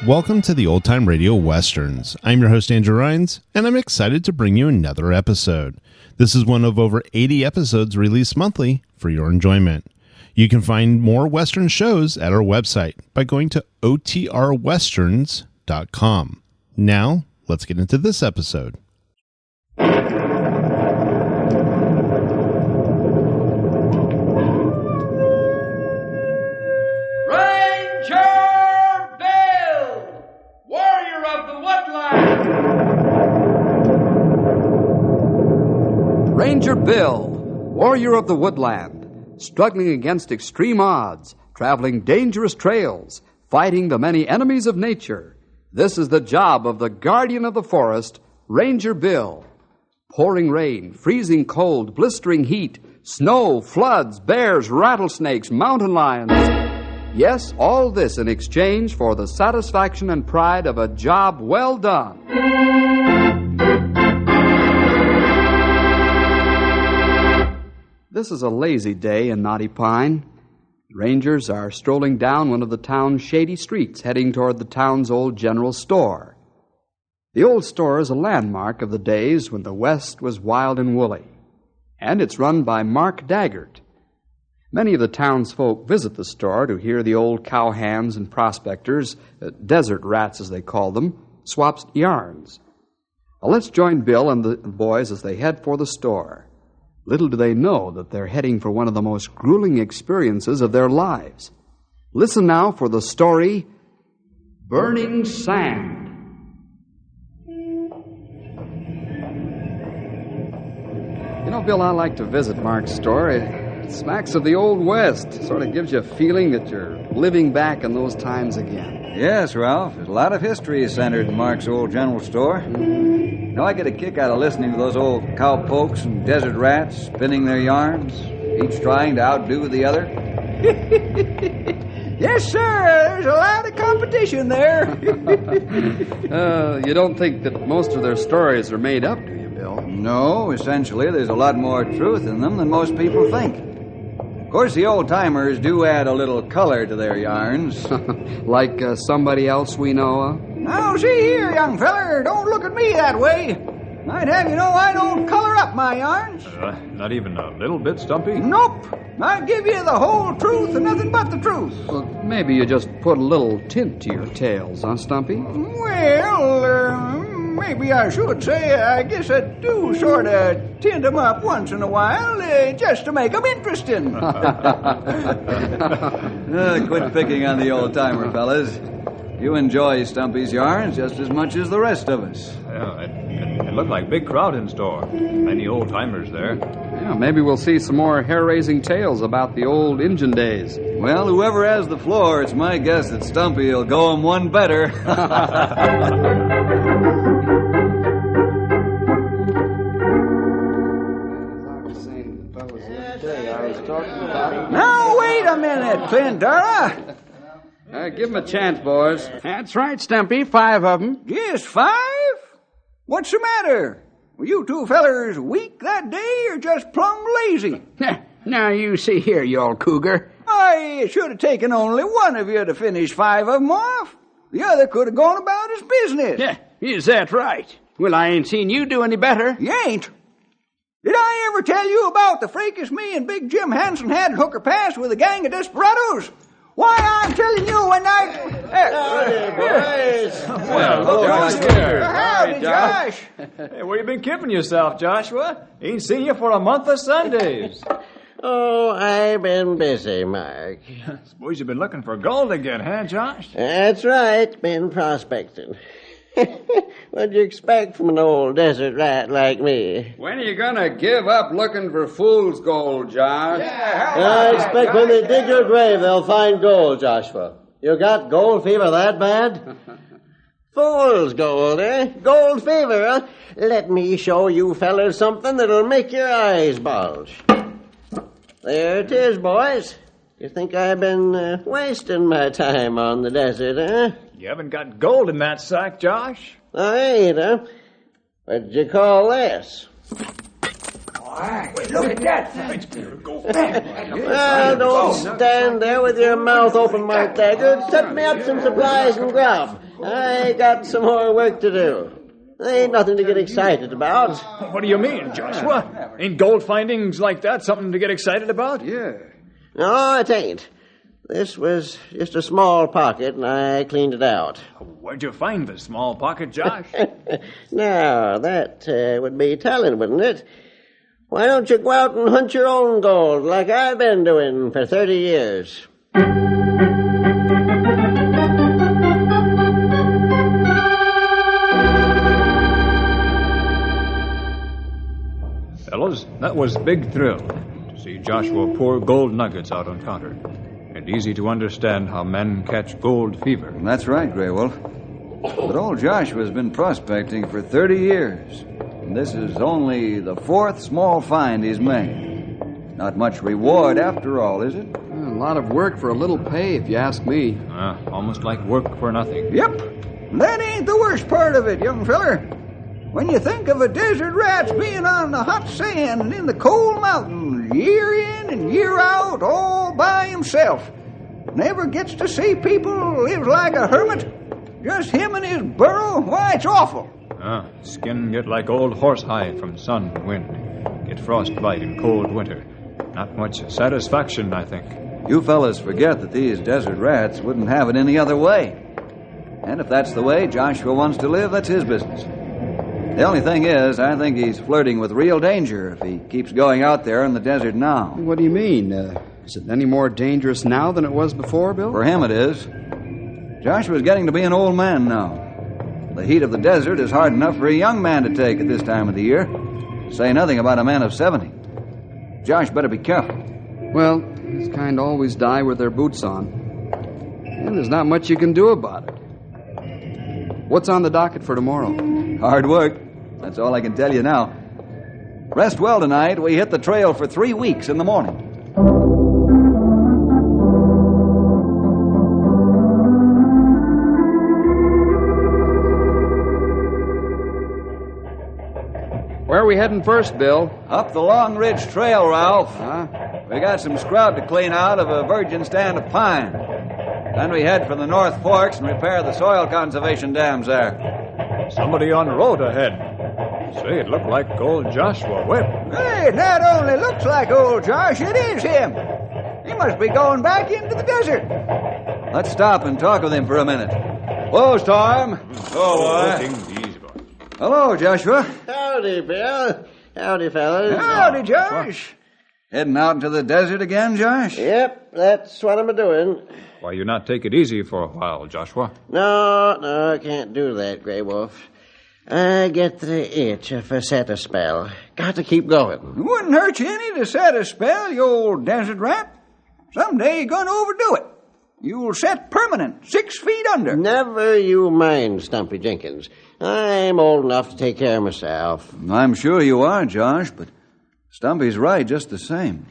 Welcome to the Old Time Radio Westerns. I'm your host, Andrew Rhynes, and I'm excited to bring you another episode. This is one of over 80 episodes released monthly for your enjoyment. You can find more Western shows at our website by going to OTRwesterns.com. Now, let's get into this episode. Ranger Bill, warrior of the woodland, struggling against extreme odds, traveling dangerous trails, fighting the many enemies of nature. This is the job of the guardian of the forest, Ranger Bill. Pouring rain, freezing cold, blistering heat, snow, floods, bears, rattlesnakes, mountain lions. Yes, all this in exchange for the satisfaction and pride of a job well done. This is a lazy day in Knotty Pine. Rangers are strolling down one of the town's shady streets, heading toward the town's old general store. The old store is a landmark of the days when the West was wild and woolly, and it's run by Mark Daggart. Many of the townsfolk visit the store to hear the old cowhands and prospectors, desert rats as they call them, swap yarns. Well, let's join Bill and the boys as they head for the store. Little do they know that they're heading for one of the most grueling experiences of their lives. Listen now for the story, Burning Sand. You know, Bill, I like to visit Mark's store. It smacks of the Old West. Sort of gives you a feeling that you're living back in those times again. Yes, Ralph. There's a lot of history centered in Mark's old general store. You know, I get a kick out of listening to those old cowpokes and desert rats spinning their yarns, each trying to outdo the other. Yes, sir. There's a lot of competition there. You don't think that most of their stories are made up, do you, Bill? No, essentially, there's a lot more truth in them than most people think. Of course, the old-timers do add a little color to their yarns. Like somebody else we know of? Now, see here, young feller, don't look at me that way. I'd have you know I don't color up my yarns. Not even a little bit, Stumpy? Nope. I give you the whole truth and nothing but the truth. Well, maybe you just put a little tint to your tales, huh, Stumpy? Well, maybe I should say I guess I do sort of tint 'em up once in a while, just to make 'em interesting. Quit picking on the old-timer, fellas. You enjoy Stumpy's yarns just as much as the rest of us. Yeah, it looked like a big crowd in store. Many old-timers there. Yeah, maybe we'll see some more hair-raising tales about the old Injun days. Well, whoever has the floor, it's my guess that Stumpy will go 'em one better. Now, wait a minute, Clintara. Give him a chance, boys. That's right, Stumpy. 5 of them. Just 5? What's the matter? Were you two fellers weak that day or just plumb lazy? Now, you see here, you old cougar. I should have taken only one of you to finish 5 of them off. The other could have gone about his business. Yeah, is that right? Well, I ain't seen you do any better. You ain't? Did I ever tell you about the fracas me and Big Jim Hanson had at Hooker Pass with a gang of desperados? Why, I'm telling you, when I... Howdy, Josh. Hey, where you been keeping yourself, Joshua? Ain't seen you for a month of Sundays. Oh, I've been busy, Mark. Suppose you've been looking for gold again, huh, Josh? That's right, been prospecting. What'd you expect from an old desert rat like me? When are you gonna give up looking for fool's gold, Josh? I expect when they dig your grave, they'll find gold, Joshua. You got gold fever that bad? Fool's gold, eh? Gold fever, huh? Let me show you fellas something that'll make your eyes bulge. There it is, boys. You think I've been wasting my time on the desert, huh? You haven't got gold in that sack, Josh. I ain't, huh? What'd you call this? Look at that. Well, don't stand there with your mouth open, Mark Daggett. Set me up some supplies and grub. I got some more work to do. Ain't nothing to get excited about. What do you mean, Joshua? Ain't gold findings like that something to get excited about? Yeah. No, it ain't. This was just a small pocket, and I cleaned it out. Where'd you find the small pocket, Josh? Now, that would be telling, wouldn't it? Why don't you go out and hunt your own gold like I've been doing for 30 years? Fellows, that was big thrill to see Joshua pour gold nuggets out on counter. And easy to understand how men catch gold fever. That's right, Grey Wolf. But old Joshua's been prospecting for 30 years. And this is only the 4th small find he's made. Not much reward after all, is it? A lot of work for a little pay, if you ask me. Almost like work for nothing. Yep. That ain't the worst part of it, young feller. When you think of a desert rat's being on the hot sand and in the cold mountains, year in and year out, all by himself, never gets to see people, lives like a hermit, just him and his burro, why, it's awful. Skin get like old horsehide from sun and wind. Get frostbite in cold winter. Not much satisfaction, I think. You fellas forget that these desert rats wouldn't have it any other way. And if that's the way Joshua wants to live, that's his business. The only thing is, I think he's flirting with real danger if he keeps going out there in the desert now. What do you mean? Is it any more dangerous now than it was before, Bill? For him it is. Joshua's getting to be an old man now. The heat of the desert is hard enough for a young man to take at this time of the year. Say nothing about a man of 70. Josh better be careful. Well, these kind always die with their boots on. And there's not much you can do about it. What's on the docket for tomorrow? Hard work. That's all I can tell you now. Rest well tonight. We hit the trail for 3 weeks in the morning. Where are we heading first, Bill? Up the Long Ridge Trail, Ralph. Huh? We got some scrub to clean out of a virgin stand of pine. Then we head for the North Forks and repair the soil conservation dams there. Somebody on the road ahead. Say, it looked like old Joshua Whip. Hey, it not only looks like old Josh, it is him. He must be going back into the desert. Let's stop and talk with him for a minute. Whoa, Storm. Oh, boy. Hello, Joshua. Howdy, Bill. Howdy, fellas. Howdy, Josh. Heading out into the desert again, Josh? Yep, that's what I'm doing. Why you not take it easy for a while, Joshua? No, I can't do that, Grey Wolf. I get the itch if I set a spell. Got to keep going. It wouldn't hurt you any to set a spell, you old desert rat. Someday you're going to overdo it. You'll set permanent, 6 feet under. Never you mind, Stumpy Jenkins. I'm old enough to take care of myself. I'm sure you are, Josh, but Stumpy's right just the same.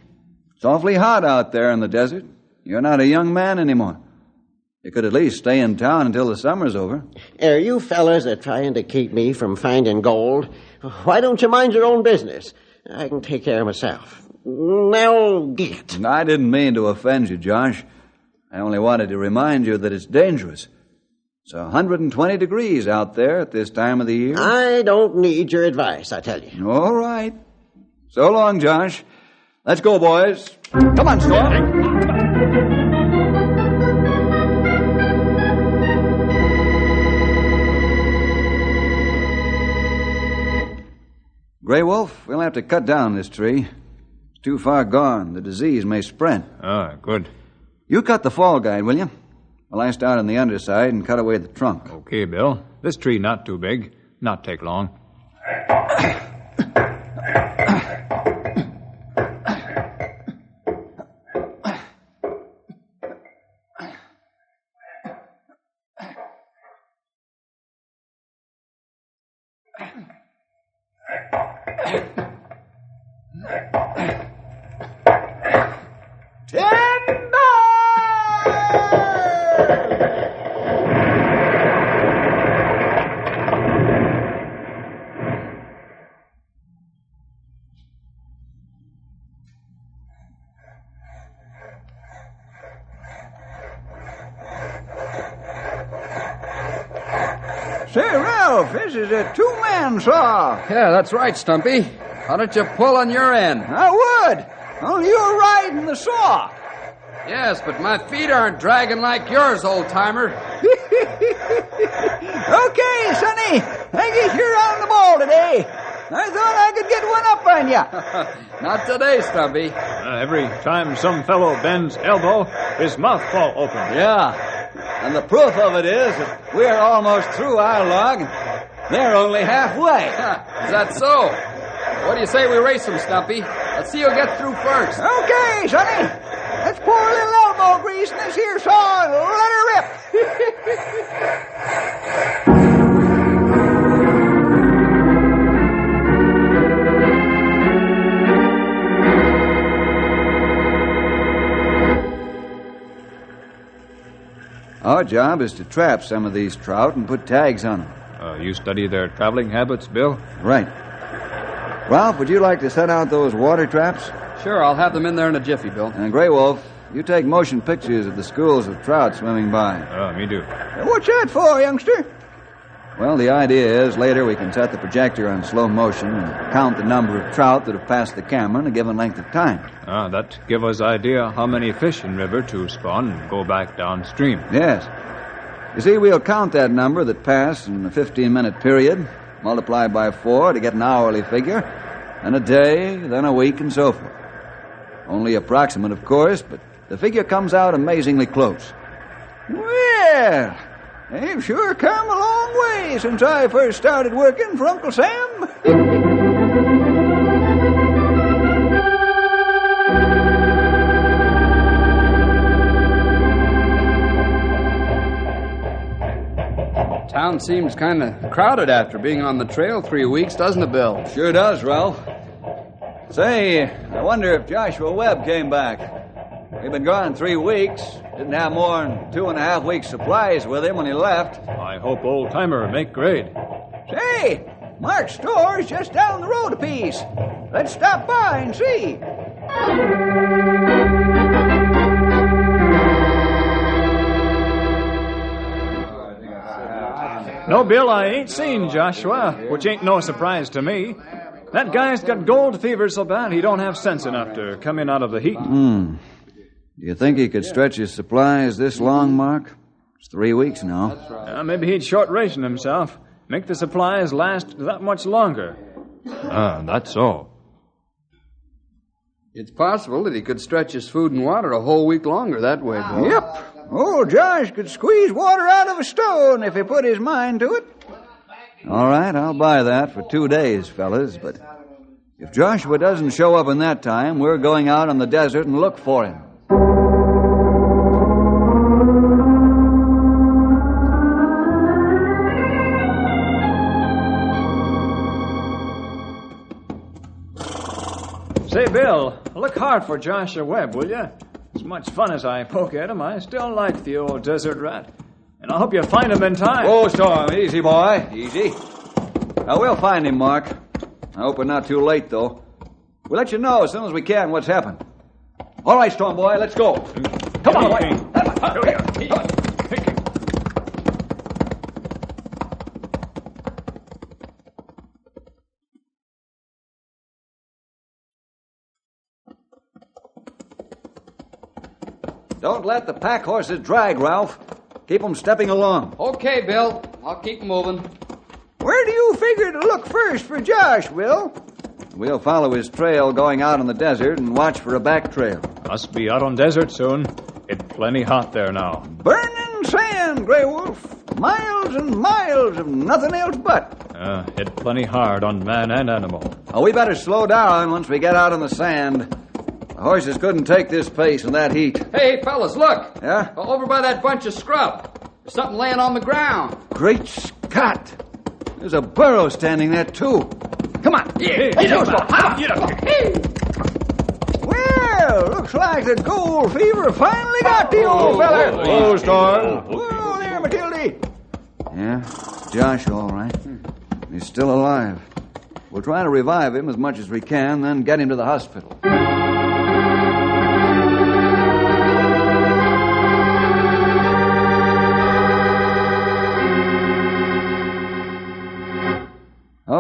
It's awfully hot out there in the desert. You're not a young man anymore. You could at least stay in town until the summer's over. Are you fellas are trying to keep me from finding gold? Why don't you mind your own business? I can take care of myself. Now get. I didn't mean to offend you, Josh. I only wanted to remind you that it's dangerous. It's 120 degrees out there at this time of the year. I don't need your advice, I tell you. All right. So long, Josh. Let's go, boys. Come on, Storm. Grey Wolf, we'll have to cut down this tree. It's too far gone. The disease may spread. Good. You cut the fall guide, will you? While I start on the underside and cut away the trunk. Okay, Bill. This tree not too big. Not take long. Say, Ralph, this is a two-man saw. Yeah, that's right, Stumpy. Why don't you pull on your end? I would. Only you're riding the saw. Yes, but my feet aren't dragging like yours, old-timer. Okay, Sonny. I guess you're on the ball today. I thought I could get one up on you. Not today, Stumpy. Every time some fellow bends elbow, his mouth fall open. Yeah. And the proof of it is that we're almost through our log, and they're only halfway. Is that so? What do you say we race them, Stumpy? Let's see who gets through first. Okay, Sonny. Let's pour a little elbow grease in this here saw and let her rip. Our job is to trap some of these trout and put tags on them. You study their traveling habits, Bill? Right. Ralph, would you like to set out those water traps? Sure, I'll have them in there in a jiffy, Bill. And Grey Wolf, you take motion pictures of the schools of trout swimming by. Me do. What's that for, youngster? Well, the idea is later we can set the projector on slow motion and count the number of trout that have passed the camera in a given length of time. That give us idea how many fish in river to spawn and go back downstream. Yes. You see, we'll count that number that passed in a 15-minute period, multiply by 4 to get an hourly figure, and a day, then a week, and so forth. Only approximate, of course, but the figure comes out amazingly close. Well, they've sure come a long way since I first started working for Uncle Sam. Town seems kind of crowded after being on the trail 3 weeks, doesn't it, Bill? Sure does, Ralph. Say, I wonder if Joshua Webb came back. He'd been gone 3 weeks. Didn't have more than 2.5 weeks' supplies with him when he left. I hope old-timer make grade. Say, Mark's store's just down the road a piece. Let's stop by and see. No, Bill, I ain't seen Joshua, which ain't no surprise to me. That guy's got gold fever so bad he don't have sense enough to come in out of the heat. Do you think he could stretch his supplies this long, Mark? It's 3 weeks now. Maybe he'd short ration himself, make the supplies last that much longer. That's so. It's possible that he could stretch his food and water a whole week longer that way, Bill. Yep. Old Josh could squeeze water out of a stone if he put his mind to it. All right, I'll buy that for 2 days, fellas, but if Joshua doesn't show up in that time, we're going out on the desert and look for him. Say, Bill, look hard for Joshua Webb, will you? As much fun as I poke at him, I still like the old desert rat. And I hope you find him in time. Oh, Storm, easy, boy, easy. Now, we'll find him, Mark. I hope we're not too late, though. We'll let you know as soon as we can what's happened. All right, Storm boy, let's go. Come on, boy. Don't let the pack horses drag, Ralph. Keep them stepping along. Okay, Bill. I'll keep moving. Where do you figure to look first for Josh, Will? We'll follow his trail going out in the desert and watch for a back trail. Must be out on desert soon. It's plenty hot there now. Burning sand, Grey Wolf. Miles and miles of nothing else but. It's plenty hard on man and animal. Oh, we better slow down once we get out on the sand. The horses couldn't take this pace in that heat. Hey, fellas, look. Yeah? Over by that bunch of scrub. There's something laying on the ground. Great Scott! There's a burro standing there, too. Come on. Well, looks like the gold fever finally got the old feller. Hello, Storm. Whoa there, Matilda. Yeah, it's Josh, all right. He's still alive. We'll try to revive him as much as we can, then get him to the hospital.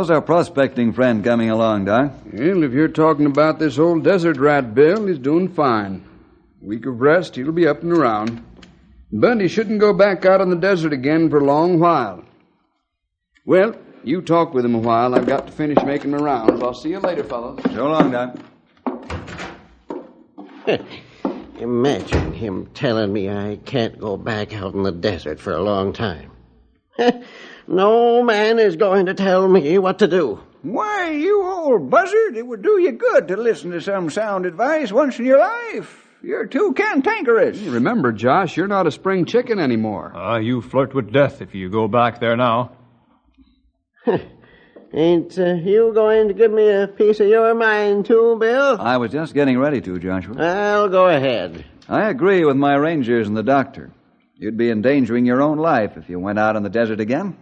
How's our prospecting friend coming along, Doc? Well, if you're talking about this old desert rat, Bill, he's doing fine. A week of rest, he'll be up and around. But he shouldn't go back out on the desert again for a long while. Well, you talk with him a while. I've got to finish making my rounds. I'll see you later, fellows. So long, Doc. Imagine him telling me I can't go back out in the desert for a long time. No man is going to tell me what to do. Why, you old buzzard, it would do you good to listen to some sound advice once in your life. You're too cantankerous. Remember, Josh, you're not a spring chicken anymore. You flirt with death if you go back there now. Ain't you going to give me a piece of your mind, too, Bill? I was just getting ready to, Joshua. Well, go ahead. I agree with my rangers and the doctor. You'd be endangering your own life if you went out in the desert again.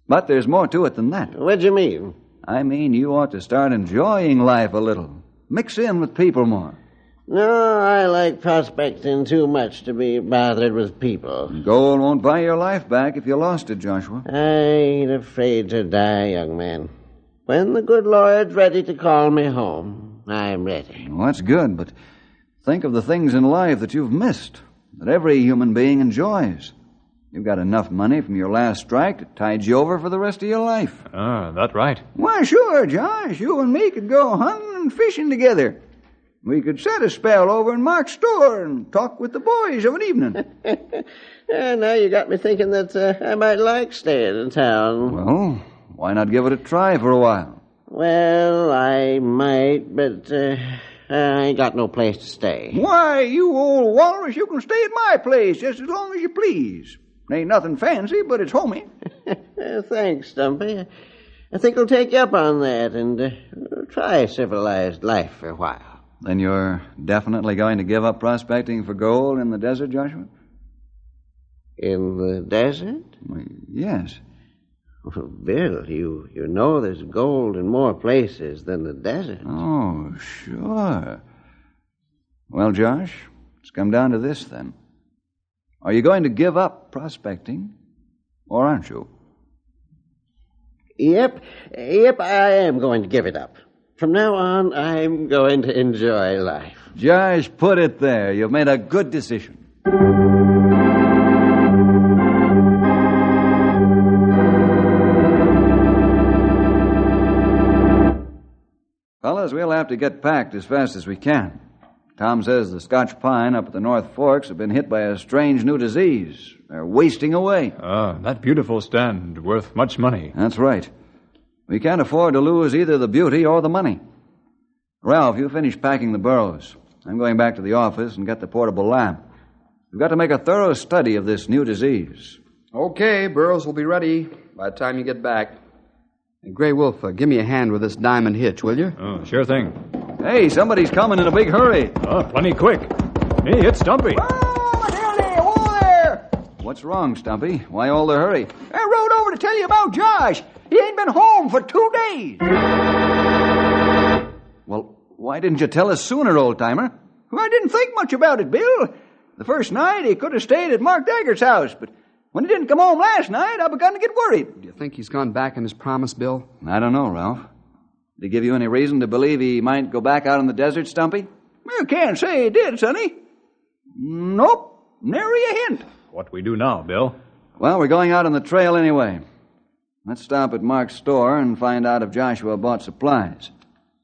But there's more to it than that. What do you mean? I mean, you ought to start enjoying life a little. Mix in with people more. No, I like prospecting too much to be bothered with people. Gold won't buy your life back if you lost it, Joshua. I ain't afraid to die, young man. When the good Lord's ready to call me home, I'm ready. Well, that's good, but think of the things in life that you've missed, that every human being enjoys. You've got enough money from your last strike to tide you over for the rest of your life. That's right. Why, sure, Josh. You and me could go hunting and fishing together. We could set a spell over in Mark's store and talk with the boys of an evening. Now you got me thinking that I might like staying in town. Well, why not give it a try for a while? Well, I might, but I ain't got no place to stay. Why, you old walrus, you can stay at my place just as long as you please. Ain't nothing fancy, but it's homey. Thanks, Stumpy. I think I'll take you up on that and try civilized life for a while. Then you're definitely going to give up prospecting for gold in the desert, Joshua? In the desert? Well, yes. Well, Bill, you know there's gold in more places than the desert. Oh, sure. Well, Josh, it's come down to this then. Are you going to give up prospecting, or aren't you? Yep, I am going to give it up. From now on, I'm going to enjoy life. Josh, put it there. You've made a good decision. Fellas, we'll have to get packed as fast as we can. Tom says the Scotch pine up at the North Forks have been hit by a strange new disease. They're wasting away. That beautiful stand, worth much money. That's right. We can't afford to lose either the beauty or the money. Ralph, you finish packing the burros. I'm going back to the office and get the portable lamp. We've got to make a thorough study of this new disease. Okay, burros will be ready by the time you get back. Hey, Grey Wolf, give me a hand with this diamond hitch, will you? Oh, sure thing. Hey, somebody's coming in a big hurry. Plenty quick. Hey, it's Stumpy. Oh, Daddy, whoa there! What's wrong, Stumpy? Why all the hurry? I rode over to tell you about Josh. He ain't been home for 2 days. Well, why didn't you tell us sooner, old-timer? Well, I didn't think much about it, Bill. The first night, he could have stayed at Mark Daggert's house, but when he didn't come home last night, I begun to get worried. Do you think he's gone back on his promise, Bill? I don't know, Ralph. Did he give you any reason to believe he might go back out in the desert, Stumpy? You can't say he did, Sonny. Nope, nary a hint. What we do now, Bill? Well, we're going out on the trail anyway. Let's stop at Mark's store and find out if Joshua bought supplies.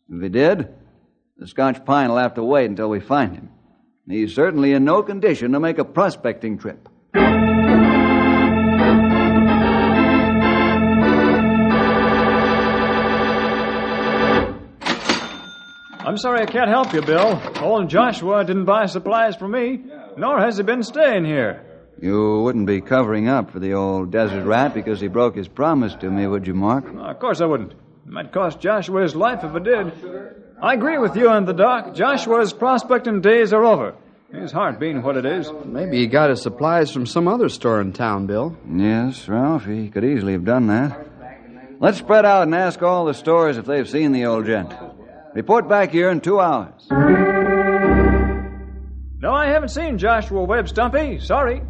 If he did, the Scotch pine will have to wait until we find him. He's certainly in no condition to make a prospecting trip. I'm sorry I can't help you, Bill. Old Joshua didn't buy supplies for me, nor has he been staying here. You wouldn't be covering up for the old desert rat because he broke his promise to me, would you, Mark? Of course I wouldn't. It might cost Joshua his life if it did. I agree with you and the doc. Joshua's prospecting days are over. His heart being what it is. Maybe he got his supplies from some other store in town, Bill. Yes, Ralph, he could easily have done that. Let's spread out and ask all the stores if they've seen the old gent. Report back here in 2 hours. No, I haven't seen Joshua Webb, Stumpy. Sorry.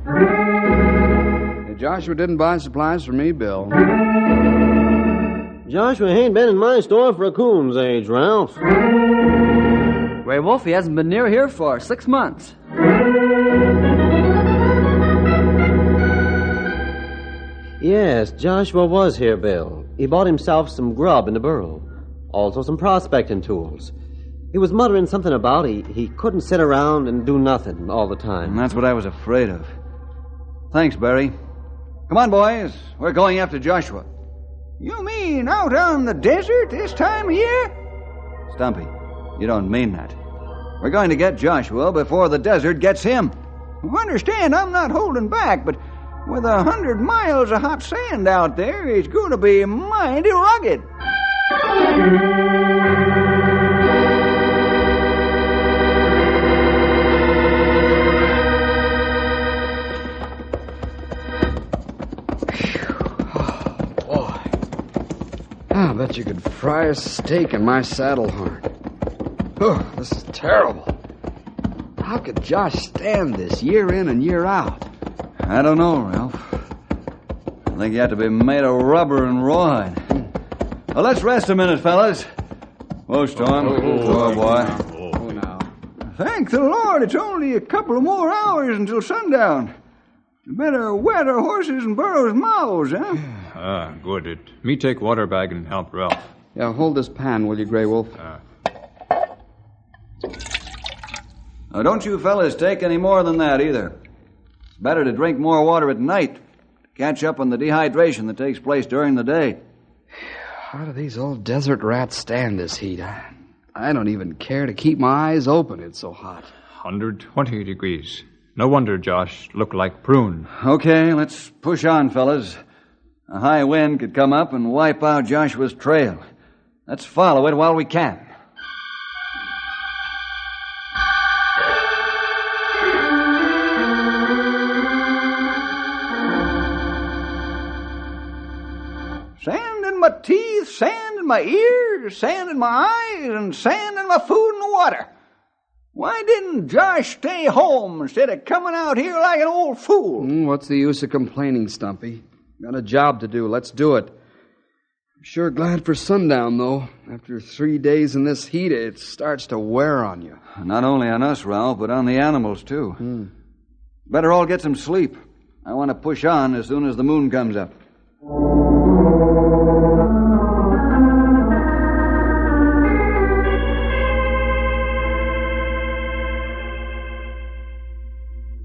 Hey, Joshua didn't buy supplies for me, Bill. Joshua ain't been in my store for a coon's age, Ralph. Gray Wolf, he hasn't been near here for 6 months. Yes, Joshua was here, Bill. He bought himself some grub in the burrow. Also some prospecting tools. He was muttering something about he couldn't sit around and do nothing all the time. And that's what I was afraid of. Thanks, Barry. Come on, boys. We're going after Joshua. You mean out on the desert this time of year? Stumpy, you don't mean that. We're going to get Joshua before the desert gets him. Understand, I'm not holding back, but with 100 miles of hot sand out there, it's going to be mighty rugged. I bet you could fry a steak in my saddle horn. Oh, this is terrible. How could Josh stand this year in and year out? I don't know, Ralph. I think you have to be made of rubber and rawhide. Well, let's rest a minute, fellas. Whoa, Storm. Whoa, boy. Oh, now. Thank the Lord, it's only a couple of more hours until sundown. You better wet our horses and burros' mouths, huh? Good. Me take water bag and help Ralph. Yeah, hold this pan, will you, Gray Wolf? Now, don't you fellas take any more than that, either. It's better to drink more water at night to catch up on the dehydration that takes place during the day. How do these old desert rats stand this heat? I don't even care to keep my eyes open. It's so hot. 120 degrees. No wonder Josh looked like prune. Okay, let's push on, fellas. A high wind could come up and wipe out Joshua's trail. Let's follow it while we can. Sand in my teeth, sand in my ears, sand in my eyes, and sand in my food and water. Why didn't Josh stay home instead of coming out here like an old fool? What's the use of complaining, Stumpy? Got a job to do. Let's do it. I'm sure glad for sundown, though. After 3 days in this heat, it starts to wear on you. Not only on us, Ralph, but on the animals, too. Better all get some sleep. I want to push on as soon as the moon comes up.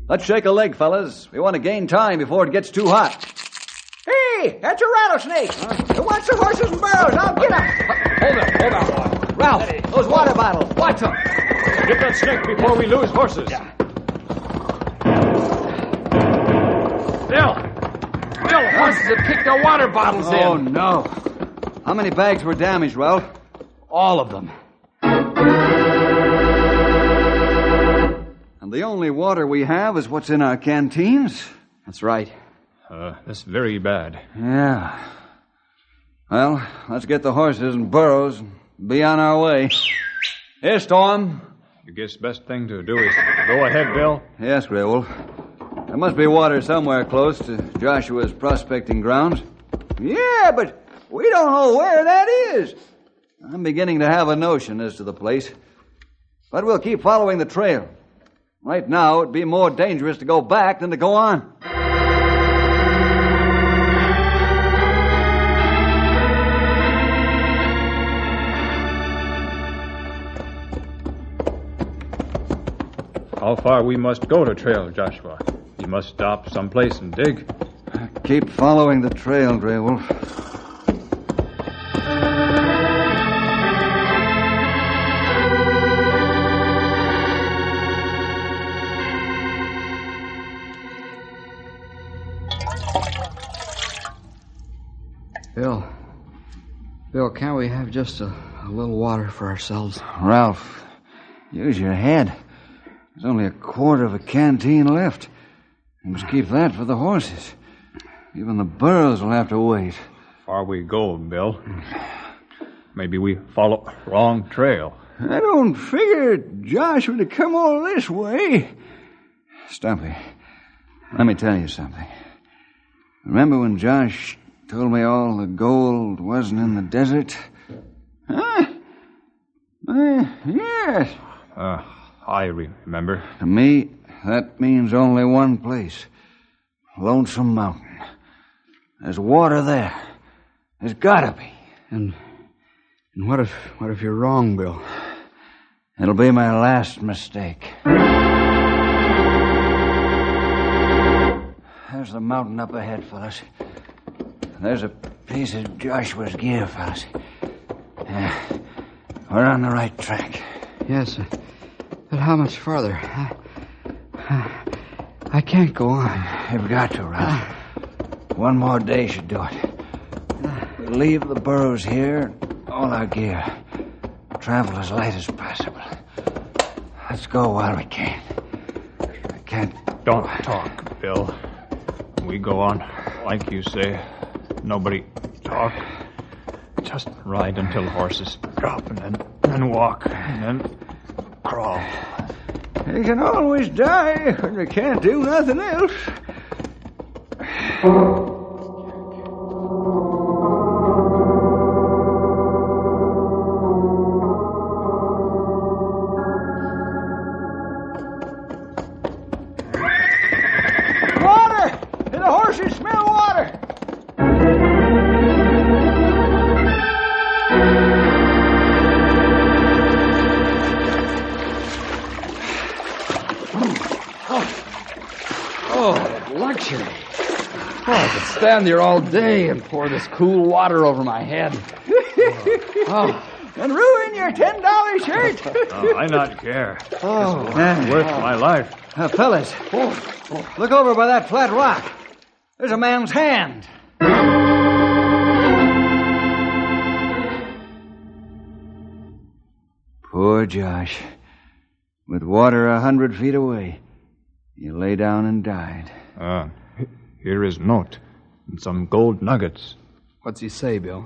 Let's shake a leg, fellas. We want to gain time before it gets too hot. Hey, that's a rattlesnake. Watch the horses and burros. I'll get him. Hold on, boy. Ralph, those water bottles. Watch them. Get that snake before we lose horses. Bill, the horses have kicked their water bottles in. Oh, no. How many bags were damaged, Ralph? All of them. And the only water we have is what's in our canteens? That's right. That's very bad. Yeah. Well, let's get the horses and burros and be on our way. Here, Storm. I guess best thing to do is go ahead, Bill. Yes, Grey Wolf. There must be water somewhere close to Joshua's prospecting grounds. Yeah, but we don't know where that is. I'm beginning to have a notion as to the place. But we'll keep following the trail. Right now, it'd be more dangerous to go back than to go on. How far we must go to trail, Joshua? You must stop someplace and dig. Keep following the trail, Grey Wolf. Bill, can't we have just a little water for ourselves? Ralph, use your head. There's only a quarter of a canteen left. You must keep that for the horses. Even the burros will have to wait. Far we go, Bill. Maybe we follow wrong trail. I don't figure Josh would have come all this way. Stumpy, let me tell you something. Remember when Josh Told me all the gold wasn't in the desert. Huh? Yes. I remember. To me, that means only one place. Lonesome Mountain. There's water there. There's gotta be. And what if you're wrong, Bill? It'll be my last mistake. There's the mountain up ahead, fellas. There's a piece of Joshua's gear, fellas. We're on the right track. Yes, but how much farther? I can't go on. You've got to, Ralph. One more day should do it. We'll leave the burros here, all our gear. Travel as light as possible. Let's go while we can. I can't... Don't talk, Bill. We go on, like you say. Nobody talk. Just ride until the horses drop, and then walk, and then crawl. You can always die when you can't do nothing else. Water! The horses smell water! Luxury. I could stand here all day and pour this cool water over my head. And ruin your $10 shirt? I not care. It's worth my life. Fellas, look over by that flat rock. There's a man's hand. Poor Josh. With water 100 feet away, he lay down and died. Here is note and some gold nuggets. What's he say, Bill?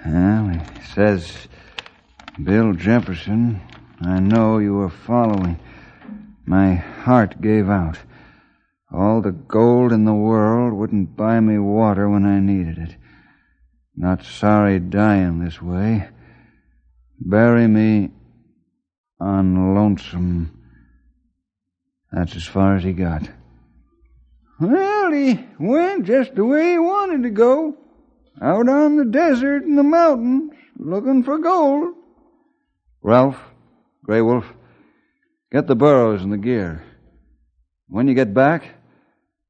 Well, he says, Bill Jefferson, I know you were following. My heart gave out. All the gold in the world wouldn't buy me water when I needed it. Not sorry dying this way. Bury me on Lonesome. That's as far as he got. Well, he went just the way he wanted to go. Out on the desert and the mountains, looking for gold. Ralph, Grey Wolf, get the burros and the gear. When you get back,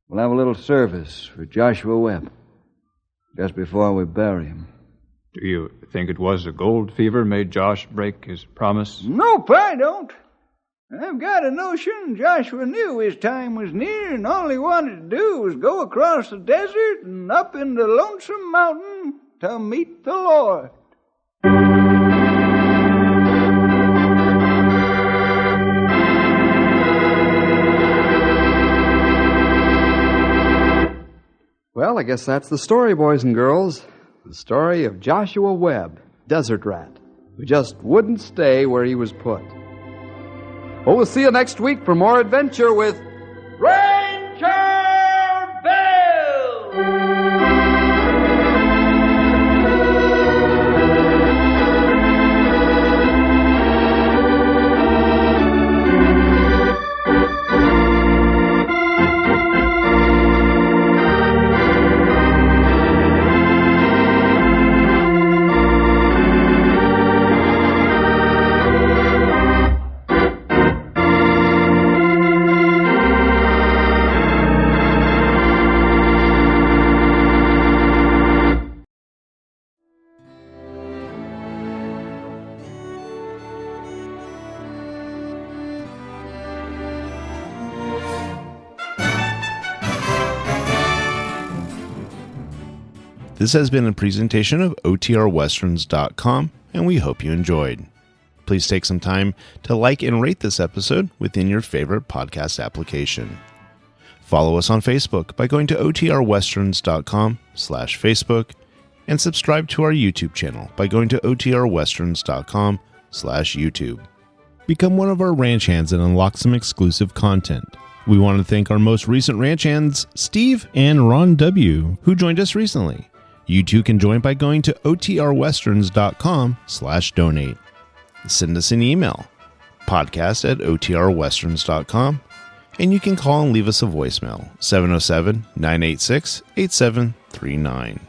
we'll have a little service for Joshua Webb, just before we bury him. Do you think it was the gold fever made Josh break his promise? Nope, I don't. I've got a notion Joshua knew his time was near, and all he wanted to do was go across the desert and up into Lonesome Mountain to meet the Lord. Well, I guess that's the story, boys and girls. The story of Joshua Webb, Desert Rat, who just wouldn't stay where he was put. Well, we'll see you next week for more adventure with Ranger Bill! This has been a presentation of OTRWesterns.com, and we hope you enjoyed. Please take some time to like and rate this episode within your favorite podcast application. Follow us on Facebook by going to OTRWesterns.com/Facebook, and subscribe to our YouTube channel by going to OTRWesterns.com/YouTube. Become one of our ranch hands and unlock some exclusive content. We want to thank our most recent ranch hands, Steve and Ron W., who joined us recently. You too can join by going to otrwesterns.com/donate. Send us an email, podcast@otrwesterns.com, and you can call and leave us a voicemail, 707-986-8739.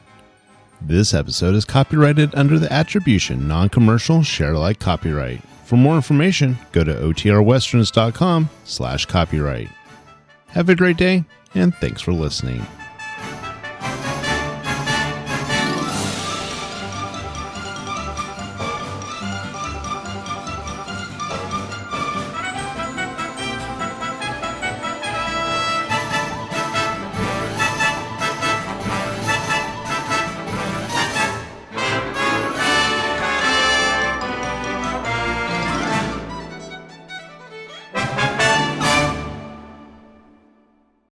This episode is copyrighted under the attribution non-commercial share-alike copyright. For more information, go to otrwesterns.com/copyright. Have a great day, and thanks for listening.